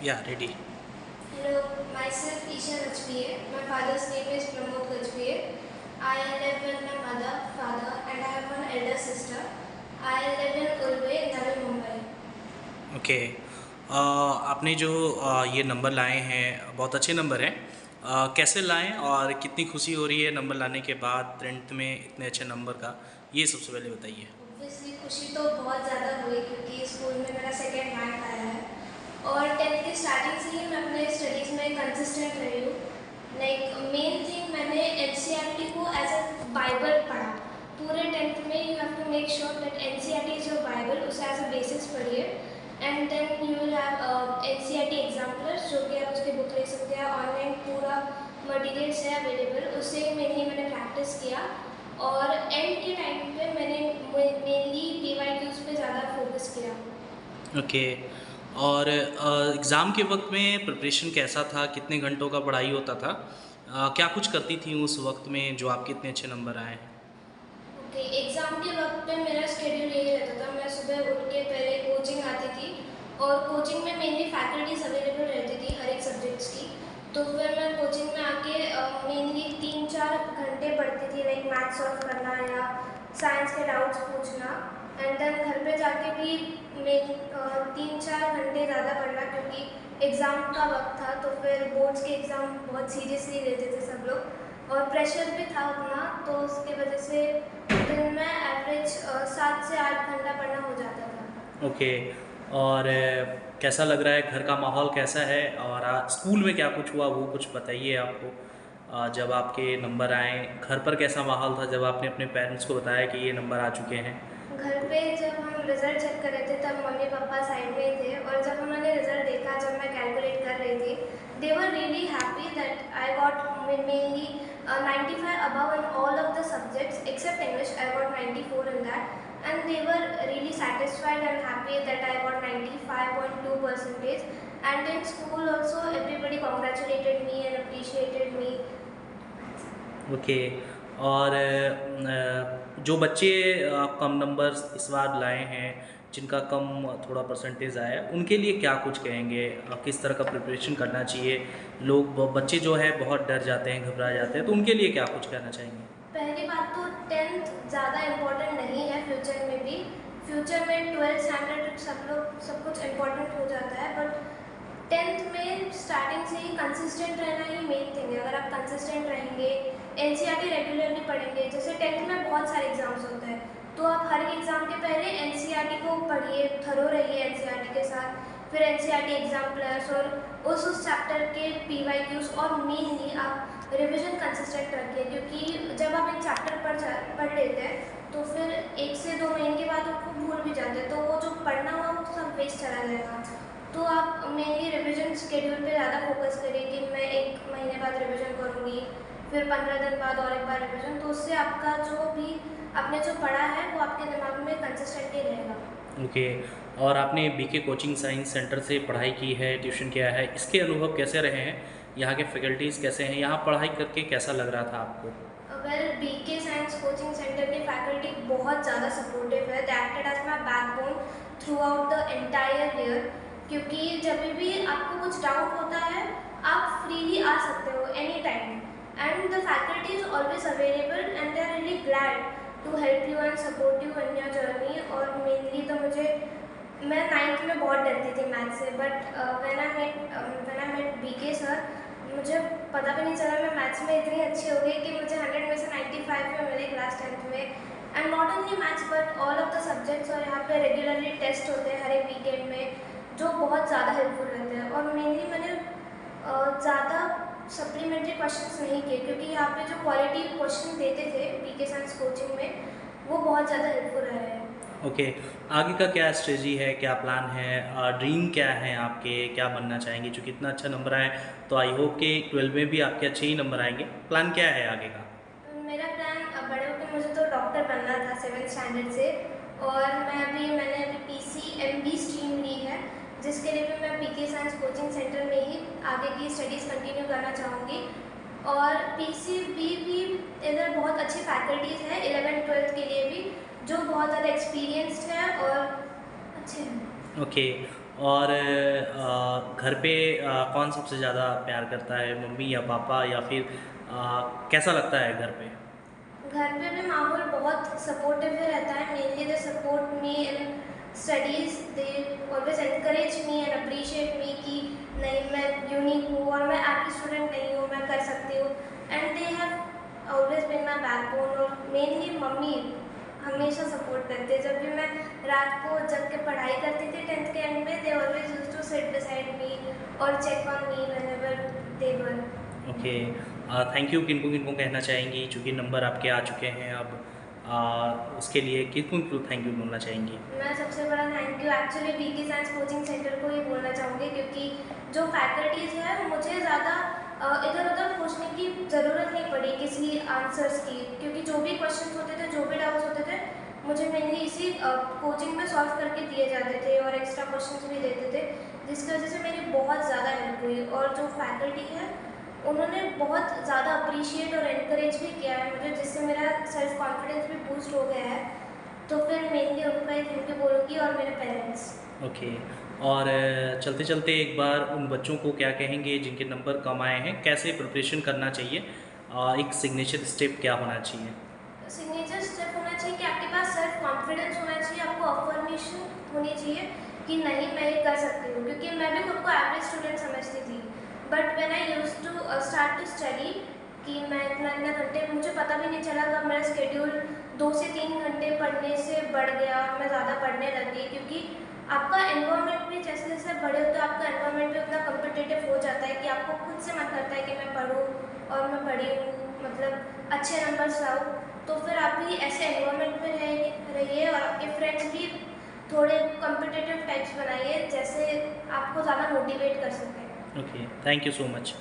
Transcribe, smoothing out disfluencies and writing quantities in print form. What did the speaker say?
Yeah, ready. Hello, myself Isha Gajpie. My father's name is Pramod Gajpie. I live with my mother, father, and I have one elder sister. I live in Ulve, Navi Mumbai. Okay. आपने जो ये number लाए हैं बहुत अच्छे number हैं। कैसे लाएं और कितनी खुशी हो रही है नंबर लाने के बाद 10th में इतने अच्छे नंबर का, ये सबसे पहले बताइए। ऑब्वियसली खुशी तो बहुत ज़्यादा हुई क्योंकि स्कूल में मेरा सेकेंड रैंक आया है और टेंथ की स्टार्टिंग से ही मैं अपने स्टडीज़ में कंसिस्टेंट रही हूँ। लाइक मेन थिंग मैंने एनसीईआरटी को एज अ बाइबल पढ़ा। पूरे टेंथ में you have to make sure that NCERT is your bible, उसे एज अ बेसिस पढ़िए and then you will have NCERT exemplars जो कि आप उसकी बुक ले सकते हैं। ऑनलाइन पूरा मटेरियल्स है अवेलेबल, उससे मेनली मैंने प्रैक्टिस किया और एंड के टाइम पे मैंने मेनली पीवाईक्यूज पे ज़्यादा फोकस किया। ओके। और एग्ज़ाम के वक्त में प्रिपरेशन कैसा था, कितने घंटों का पढ़ाई होता था, क्या कुछ करती थी उस वक्त में जो आपके इतने अच्छे नंबर आए हैं? ओके, एग्ज़ाम के वक्त पे मेरा शेड्यूल यही रहता था। मैं सुबह उठ के पहले कोचिंग आती थी और कोचिंग में मेनली फैकल्टीज अवेलेबल रहती थी हर एक सब्जेक्ट्स की। तो फिर मैं कोचिंग में आके मेनली 3-4 घंटे पढ़ती थी, लाइक मैथ सॉल्व करना या साइंस के डाउट्स पूछना। एंड देन घर पे जाके भी मैं 3-4 घंटे ज़्यादा पढ़ना क्योंकि एग्ज़ाम का वक्त था। तो फिर बोर्ड्स के एग्ज़ाम बहुत सीरियसली लेते थे सब लोग और प्रेशर भी था उतना, तो उसकी वजह से दिन में एवरेज 7 से 8 घंटा पढ़ना हो जाता था। ओके। और कैसा लग रहा है, घर का माहौल कैसा है, और स्कूल में क्या कुछ हुआ वो कुछ बताइए आपको। जब आपके नंबर आए घर पर कैसा माहौल था जब आपने अपने पेरेंट्स को बताया कि ये नंबर आ चुके हैं? घर पे जब हम रिजल्ट चेक कर रहे थे तब मम्मी पापा साइड में ही थे और जब उन्होंने रिजल्ट देखा, जब मैं कैलकुलेट कर रही थी, they were really happy that I got mainly 95 above in all of the subjects except English. I got 94 in that and they were really satisfied and happy that I got 95.2 percentage. And in school also everybody congratulated me and appreciated me. Okay. और जो बच्चे कम number इस बार लाए हैं, जिनका कम थोड़ा percentage आया है, उनके लिए क्या कुछ कहेंगे? किस तरह का प्रिपरेशन करना चाहिए? बच्चे जो है बहुत डर जाते हैं, घबरा जाते हैं, तो उनके लिए क्या कुछ कहना चाहेंगे? पहली बात तो टेंथ ज़्यादा इम्पोर्टेंट नहीं है फ्यूचर में भी। फ्यूचर में 12th स्टैंडर्ड सब कुछ इम्पोर्टेंट हो जाता है, बट टेंथ में स्टार्टिंग से ही कंसिस्टेंट रहना ही मेन थिंग है। अगर आप कंसिस्टेंट रहेंगे, एनसीईआरटी रेगुलरली पढ़ेंगे, जैसे टेंथ में बहुत सारे एग्जाम्स होते हैं, तो आप हर एक एग्ज़ाम के पहले एनसीईआरटी को पढ़िए, थरो रहिए एनसीईआरटी के साथ। फिर एनसीईआरटी एग्जाम प्लस और उस चैप्टर के पीवाईक्यूज और मेनली आप रिवीजन कंसिस्टेंट रखिए क्योंकि जब आप एक चैप्टर पढ़ लेते हैं तो फिर 1 से 2 महीने के बाद आपको भूल भी जाते हैं, तो वो जो पढ़ना हुआ वो सब वेस्ट चला जाएगा। तो आप मेनली रिवीजन शेड्यूल पे ज़्यादा फोकस करिए कि मैं 1 महीने बाद रिवीजन करूँगी, फिर 15 दिन बाद और एक बार रिवीजन, तो उससे आपका जो भी आपने जो पढ़ा है वो आपके दिमाग में कंसिस्टेंटली रहेगा। ओके। और आपने बीके कोचिंग साइंस सेंटर से पढ़ाई की है, ट्यूशन किया है, इसके अनुभव कैसे रहे हैं? यहाँ के फैकल्टीज़ कैसे हैं? यहाँ पढ़ाई करके कैसा लग रहा था आपको? Well, BK science coaching centre की फैकल्टी बहुत ज़्यादा सपोर्टिव है। They acted as my backbone throughout the entire year, क्योंकि जब भी आपको कुछ डाउट होता है आप फ्रीली आ सकते हो any time and the faculty is always available and they are really glad to help you and support you in your journey. और मेनली तो मैं 9th में बहुत डरती थी मैथ से, but when I met BK sir, मुझे पता भी नहीं चला मैं मैथ्स में इतनी अच्छी हो गई कि मुझे 100 में से 95 में मिले क्लास 10th में। And not only maths but all of the subjects, और यहाँ पे रेगुलरली टेस्ट होते हैं हर एक वीकेंड में जो बहुत ज़्यादा हेल्पफुल रहते हैं। और मेनली मैंने ज़्यादा सप्लीमेंट्री क्वेश्चंस नहीं किए क्योंकि यहाँ पे जो क्वालिटी क्वेश्चन देते थे बीके साइंस कोचिंग में वो बहुत ज़्यादा हेल्पफुल रहे हैं। ओके। आगे का क्या स्ट्रेटजी है, क्या प्लान है, ड्रीम क्या है आपके, क्या बनना चाहेंगे? चूँकि इतना अच्छा नंबर आए तो आई होप कि 12 में भी आपके अच्छे ही नंबर आएंगे। प्लान क्या है आगे का? मेरा प्लान बड़े होकर मुझे तो डॉक्टर बनना था 7th स्टैंडर्ड से, और मैंने अभी PCMB स्ट्रीम ली है जिसके लिए भी मैं बीके साइंस कोचिंग सेंटर में ही आगे की स्टडीज़ कंटिन्यू करना चाहूँगी। और PCB भी इधर बहुत अच्छी फैकल्टीज़ है 11th-12th के लिए भी जो बहुत ज़्यादा एक्सपीरियंस्ड है और अच्छे हैं। ओके। और घर पे कौन सबसे ज़्यादा प्यार करता है, मम्मी या पापा, या फिर कैसा लगता है घर पे? घर पे भी माहौल बहुत सपोर्टिव ही रहता है। Mainly they support me in studies, they always encourage me and appreciate मी कि नहीं, मैं यूनिक हूँ और मैं आपकी स्टूडेंट नहीं हूँ, मैं कर सकती हूँ। And they have always been my backbone. और मेनली मम्मी हमेशा सपोर्ट करते हैं। जब भी मैं रात को जग के पढ़ाई करती थी 10th के एंड में, they always used to sit beside me और check on me whenever they were. Okay, thank you. किनको किनको कहना चाहेंगी, चूँकि नंबर आपके आ चुके हैं अब, उसके लिए किनको किनको थैंक यू बोलना चाहेंगी? मैं सबसे बड़ा thank you actually VK science coaching centre को ही बोलना चाहूँगी, क्योंकि जो फैकल्टीज़ है मुझे ज़्यादा इधर उधर पूछने की ज़रूरत नहीं पड़ी किसी आंसर्स की, क्योंकि जो भी क्वेश्चंस होते थे, जो भी डाउट्स होते थे, मुझे मेनली इसी कोचिंग में सॉल्व करके दिए जाते थे और एक्स्ट्रा क्वेश्चंस भी देते थे, जिसकी वजह से मेरी बहुत ज़्यादा हेल्प हुई। और जो फैकल्टी है उन्होंने बहुत ज़्यादा अप्रिशिएट और एनकरेज भी किया है मुझे, जिससे मेरा सेल्फ कॉन्फिडेंस भी बूस्ट हो गया है। तो फिर मेनली उनका ही थैंक यू बोलूँगी और मेरे पेरेंट्स। ओके, और चलते चलते एक बार उन बच्चों को क्या कहेंगे जिनके नंबर कम आए हैं, कैसे प्रिपरेशन करना चाहिए, एक सिग्नेचर स्टेप क्या होना चाहिए? सिग्नेचर स्टेप होना चाहिए कि आपके पास सेल्फ कॉन्फिडेंस होना चाहिए, आपको अफर्मेशन होनी चाहिए कि नहीं, मैं ये कर सकती हूँ। क्योंकि मैं भी खुद को एवरेज स्टूडेंट समझती थी, but when I used to start to study कि मैं इतना इतना घंटे, मुझे पता भी नहीं चला कब मेरा स्केड्यूल 2 से 3 घंटे पढ़ने से बढ़ गया और मैं ज़्यादा पढ़ने लग गई। क्योंकि आपका एनवायरनमेंट भी जैसे जैसे बड़े होते हो, आपका एनवायरनमेंट भी उतना कम्पिटिटिव हो जाता है कि आपको खुद से मन करता है कि मैं पढूँ और मैं पढ़ी हूँ, मतलब अच्छे नंबर्स लाऊँ। तो फिर आप भी ऐसे एनवायरनमेंट में रहिए और आपके फ्रेंड्स भी थोड़े कम्पिटिटिव टाइप्स बनाइए, जैसे आपको ज़्यादा मोटिवेट कर सकें। Okay, thank you so much.